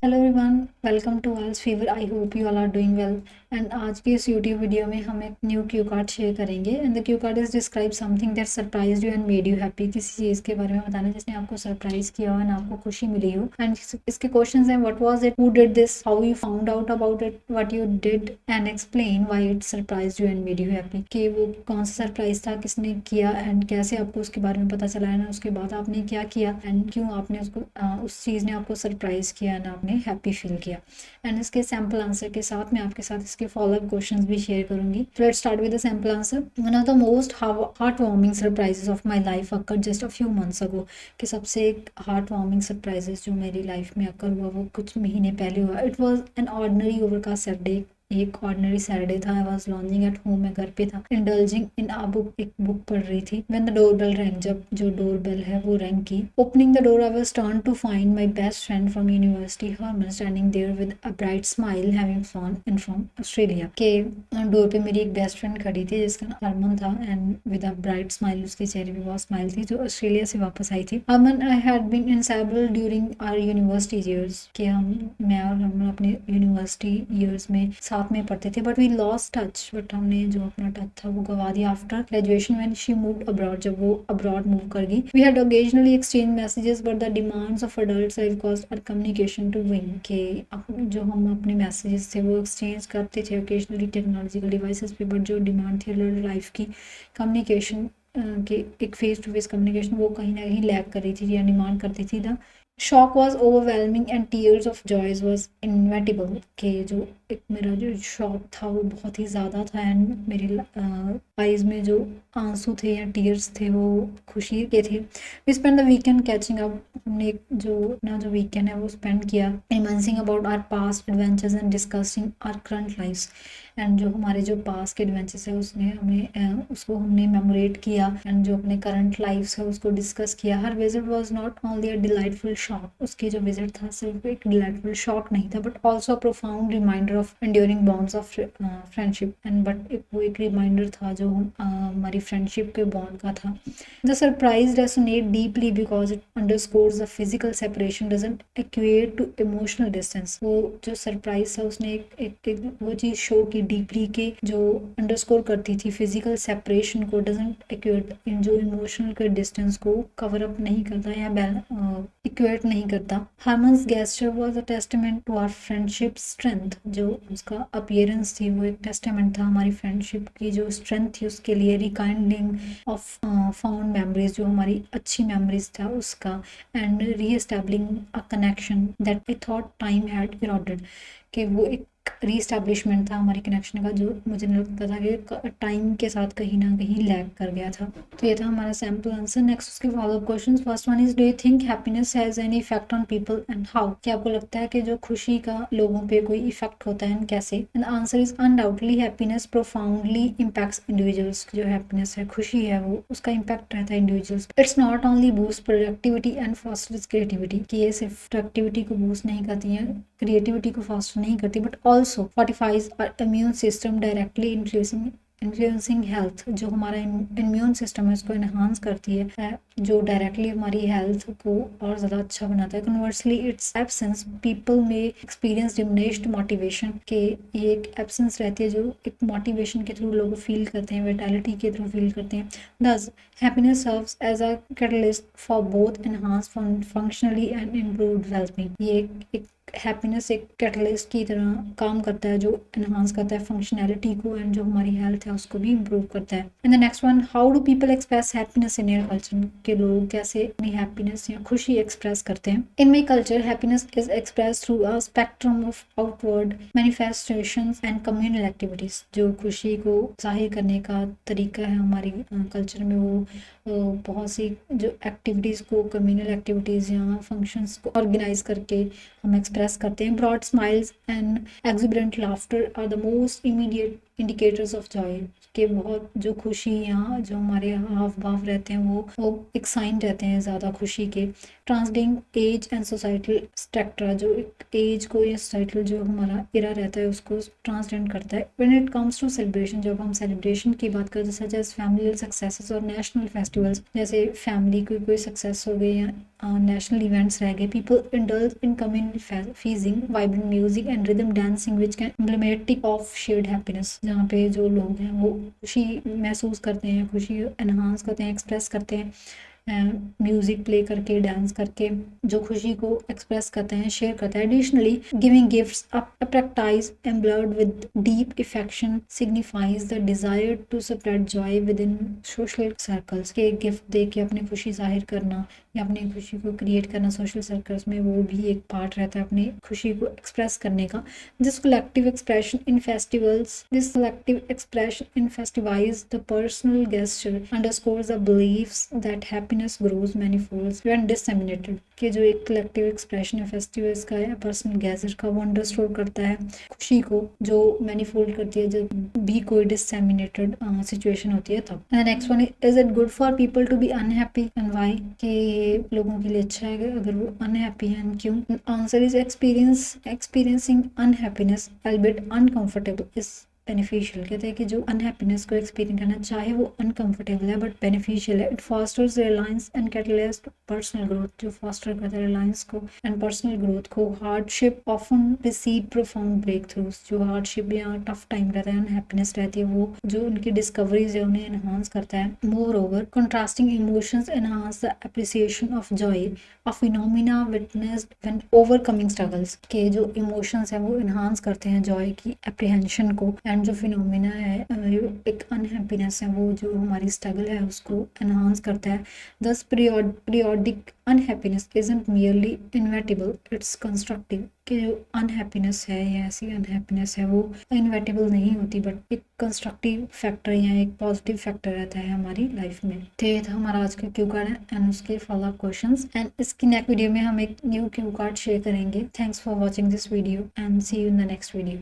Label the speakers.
Speaker 1: Hello everyone, welcome to IELTS Fever. I hope you all are doing well. And आज की इस YouTube video में हम एक न्यू क्यू कार्ड शेयर करेंगे। And the cue card is describe something that surprise you and made you happy. किसी चीज़ के बारे में बताना जिसने आपको सरप्राइज किया हो एंड आपको खुशी मिली हो। एंड इसके क्वेश्चंस हैं, what was it, who did this, how you found out about it, what you did, and explain why it surprise you and made you happy. कि वो कौन सा सरप्राइज था, किसने किया एंड कैसे आपको उसके बारे में पता चला है, उसके बाद आपने क्या किया एंड क्यों आपने उसको उस चीज़ ने आपको सरप्राइज किया एंड आपने हैप्पी फील किया। एंड इसके सैम्पल आंसर के साथ मैं आपके साथ इसके फॉलोअप क्वेश्चंस भी शेयर करूंगी। Let's start with the sample answer. One of the most heart warming surprises of my life occurred just a few months ago. कि सबसे एक हार्ट वार्मिंग सरप्राइजेस जो मेरी लाइफ में अकर हुआ वो कुछ महीने पहले हुआ। It was an ordinary overcast Saturday. एक ऑर्डिनरी सैटरडे था। I was lounging at home, मैं घर पे था, इंडल्जिंग इन अ बुक, एक बुक पढ़ रही थी। When the door bell rang, जब जो डोर बेल है वो रैंग की। Opening the door I was turn to find my best friend from university Harman standing there with a bright smile having flown in from Australia. के door पे मेरी एक best friend खड़ी थी जिसका नाम हरमन था and with a bright smile, उसके चेहरे पे बहुत स्माइल थी, जो ऑस्ट्रेलिया से वापस आई थी। Harman I had been inseparable during our university years. कि मैं और हरमन अपने यूनिवर्सिटी ईयर्स में साथ में पढ़ते थे, but we lost touch. But हमने जो अपना टच था वो गवा दिया after graduation when she moved abroad, जब वो अब्रॉड मूव कर गई। We had occasionally exchange messages but the demands of adults have caused our communication to wane. के जो हम अपने मैसेजेस थे वो एक्सचेंज करते थे ओकेजनली टेक्नोलॉजिकल डिवाइसेस पे, बट जो डिमांड थी लाइफ की कम्युनिकेशन के, एक फेस टू फेस कम्युनिकेशन, वो कहीं ना कहीं लैग कर रही थी या डिमांड करती थी। The shock was overwhelming and tears of joys was inevitable. के जो एक मेरा जो शॉक था वो बहुत ही ज़्यादा था एंड मेरे आईज में जो आंसू थे या टीयर्स थे वो खुशी के थे। We spend the weekend catching up. हमने जो अपना जो वीकेंड है वो स्पेंड किया reminiscing about our past adventures and discussing our current lifes. एंड जो हमारे जो पास्ट के एडवेंचर्स है उसने हमें उसको हमने मेमोरेट किया एंड जो अपने करंट लाइफ्स है उसको डिस्कस किया। हर visit was not only a delightful shock. उसकी जो विजिट था सिर्फ एक डिलाइटफुल शॉक नहीं था, but also profound reminder of enduring bonds of friendship. And but वो एक रिमाइंडर था जो हमारी फ्रेंडशिप के बॉन्ड का था। The surprise resonate deeply because it underscores the physical separation doesn't equate to emotional distance. वो जो सरप्राइज था उसने एक वो चीज शो की डीपली के जो अंडरस्कोर करती थी फिजिकल सेपरेशन को, डजंट इक्वेट इन जो इमोशनल के डिस्टेंस को कवर अप नहीं करता या इक्वेट नहीं करता। Harman's gesture was a testament to our friendship strength. जो उसका अपीयरेंस थी वो एक टेस्टामेंट था हमारी फ्रेंडशिप की जो स्ट्रेंथ थी उसके लिए। रिकाइंडिंग ऑफ फाउंड मेमोरीज, जो हमारी अच्छी मेमोरीज था उसका। And reestablishing a connection that we thought time had eroded. कि वो एक रीस्टैब्लिशमेंट था हमारी कनेक्शन का जो मुझे लगता था कि टाइम के साथ कहीं ना कहीं लैग कर गया था। तो ये था हमारा सैम्पल आंसर। नेक्स्ट उसके follow up question. First one is, do you think happiness has any effect on people and how. क्या आपको लगता है कि जो खुशी का लोगों पे कोई इफेक्ट होता है एंड कैसे। And answer is undoubtedly happiness profoundly impacts individuals. जो हैप्पीनेस है, खुशी है, वो उसका इम्पैक्ट रहता है individuals. It's not only boost productivity and fosters creativity. कि ये सिर्फ प्रोडक्टिविटी को बूस्ट नहीं करती है, क्रिएटिविटी को फॉस्टर नहीं करती, but also fortifies our immune system directly influencing health. जो हमारा इम्यून सिस्टम है उसको इन्हांस करती है, जो डायरेक्टली हमारी हेल्थ को और ज़्यादा अच्छा बनाता है। कन्वर्सली इट्स एब्सेंस पीपल में एक्सपीरियंस डिमिनिश्ड मोटिवेशन। के ये एक एब्सेंस रहती है जो एक मोटिवेशन के थ्रू लोग फील करते हैं, विटालिटी के थ्रू फील करते हैं। This happiness serves as a catalyst for both enhance functionally and improved wellbeing. ये एक हैप्पीनेस एक कैटलिस्ट की तरह काम करता है जो एनहांस करता है फंक्शनैलिटी को एंड जो हमारी हेल्थ है उसको भी इम्प्रूव करता है। And the next one, how do people express happiness in your culture. के लोग कैसे अपनी हैप्पीनेस या खुशी एक्सप्रेस करते हैं। In my culture happiness is express through a spectrum of outward manifestations and communal activities. जो खुशी को जाहिर करने का तरीका है हमारी कल्चर में वो बहुत सी जो एक्टिविटीज़ को, कम्युनल एक्टिविटीज़ या फंक्शंस को ऑर्गेनाइज करके हम एक्सप्रेस करते हैं। Broad smiles and exuberant laughter are the most immediate indicators of joy. कि बहुत जो खुशी या जो हमारे हाव भाव रहते हैं वो एक साइन रहते हैं ज़्यादा खुशी के। ट्रांसडिंग एज एंड सोसाइटल स्ट्रक्चर, जो एक एज को या सोसाइटल जो हमारा इरा रहता है उसको ट्रांसडेंड करता है। When it comes to celebration, जब हम सेलिब्रेशन की बात करते हैं सच एज फैमिली सक्सेसेस और नेशनल फेस्टिवल्स, जैसे फैमिली की कोई सक्सेस हो गई या नेशनल इवेंट्स रह गए, people indulge in community feasting, vibrant music and rhythm dancing which can emblematic of shared happiness, जहाँ पे जो लोग हैं वो खुशी महसूस करते हैं, खुशी एनहांस करते हैं, एक्सप्रेस करते हैं म्यूजिक प्ले करके, डांस करके जो खुशी को एक्सप्रेस करते हैं, शेयर करते हैं। Additionally giving gifts a practice imbued with deep affection signifies the desire to spread joy within social circles, के गिफ्ट दे के अपनी खुशी जाहिर करना या अपनी खुशी को क्रिएट करना सोशल सर्कल्स में, वो भी एक पार्ट रहता है अपनी खुशी को एक्सप्रेस करने का। This collective expression in festivals, this collective expression in festivals the personal gesture underscores the believes that happiness grows manifolds when disseminated, कि जो एक कलेक्टिव एक्सप्रेशन है फेस्टिवल्स का या पर्सनल गेस्चर का, वो अंडरस्टोर करता है खुशी को, जो मैनीफोल्ड करती है जब भी कोई डिसेमिनेटेड सिचुएशन होती है तब। And next one is it good for people to be unhappy and why, कि लोगों के लिए अच्छा है अगर वो अनहैप्पी हैं, क्यों? Answer is experiencing unhappiness albeit uncomfortable is beneficial. कहते हैं कि जो अनहैप्पीनेस को एक्सपीरियंस करना चाहे वो अनकंफर्टेबल है बट बेनिफिशियल है। It fosters reliance and catalysed personal growth, जो फॉस्टर करता है रिलायंस को एंड पर्सनल ग्रोथ को। Hardship often receive profound breakthroughs, जो हार्डशिप या टफ टाइम रहता है, अनहैप्पीनेस रहती है, वो जो उनकी डिस्कवरीज है उन्हें एनहांस करता है। More over contrasting emotions enhance the appreciation of Joy, a phenomena witnessed when overcoming struggles, के जो इमोशंस है वो एनहांस करते हैं जॉय की एप्रीहेंशन को, एंड जो फिनोमिना है एक अनहैप्पीनेस है वो जो हमारी स्ट्रगल है उसको एनहांस करता है। दस periodic unhappiness isn't merely inevitable, it's constructive, कि जो अनहैप्पीनेस है या ऐसी अनहैप्पीनेस है वो इनवेटेबल नहीं होती बट एक कंस्ट्रक्टिव फैक्टर या एक पॉजिटिव फैक्टर रहता है हमारी लाइफ में। तो ये था हमारा आज का क्यू कार्ड है एंड उसके फॉलो अप क्वेश्चंस, एंड इसकी नेक्स्ट वीडियो में हम एक न्यू क्यू कार्ड शेयर करेंगे। Thanks for watching this video and see you in the next video.